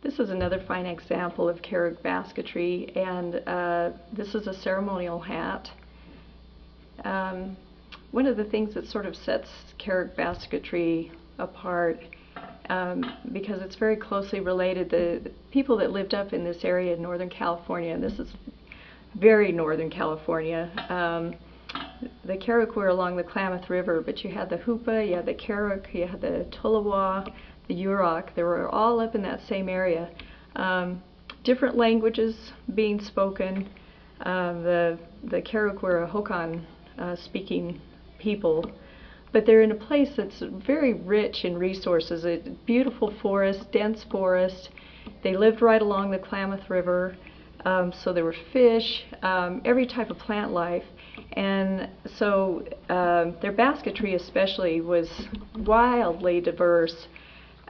This is another fine example of Karok Basketry, and this is a ceremonial hat. One of the things that sort of sets Karok Basketry apart, because it's very closely related, the people that lived up in this area in Northern California, and this is very Northern California, the Karok were along the Klamath River, but you had the Hoopa, you had the Karok, you had the Tolowa, the Yurok. They were all up in that same area. Different languages being spoken. The Karok were a Hokan speaking people, but they're in a place that's very rich in resources. A beautiful forest, dense forest. They lived right along the Klamath River, so there were fish, every type of plant life. And so their basketry especially was wildly diverse.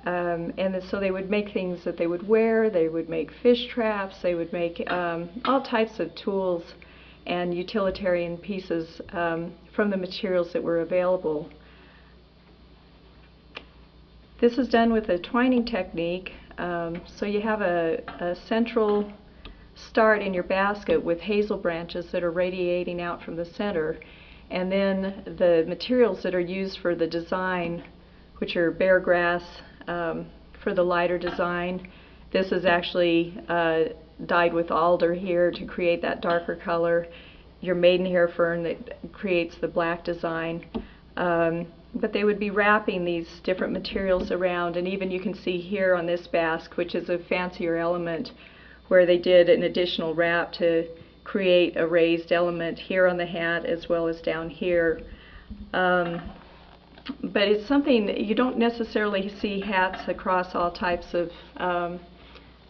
And so they would make things that they would wear, they would make fish traps, they would make all types of tools and utilitarian pieces from the materials that were available. This is done with a twining technique, so you have a central start in your basket with hazel branches that are radiating out from the center, and then the materials that are used for the design, which are bare grass, for the lighter design. This is actually dyed with alder here to create that darker color. Your maidenhair fern that creates the black design. But they would be wrapping these different materials around, and even you can see here on this basque, which is a fancier element, where they did an additional wrap to create a raised element here on the hat as well as down here. But it's something that you don't necessarily see hats across all types of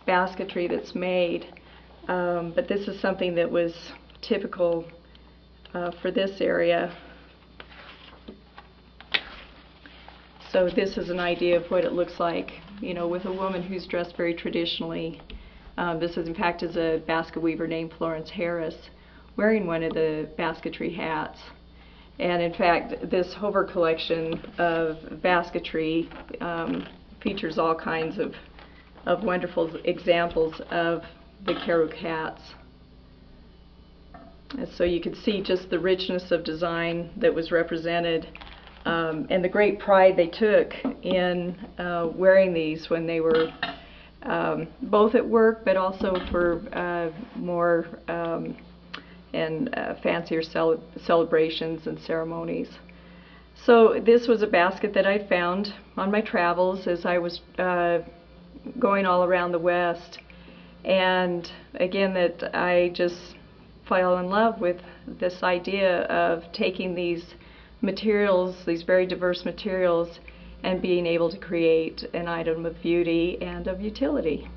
basketry that's made, but this is something that was typical for this area. So this is an idea of what it looks like, you know, with a woman who's dressed very traditionally. This is, in fact, is a basket weaver named Florence Harris wearing one of the basketry hats. And in fact, this Hover collection of basketry features all kinds of wonderful examples of the Karok hats. And so you could see just the richness of design that was represented, and the great pride they took in wearing these when they were both at work, but also for more and fancier celebrations and ceremonies. So this was a basket that I found on my travels as I was going all around the West, and again that I just fell in love with this idea of taking these materials, these very diverse materials, and being able to create an item of beauty and of utility.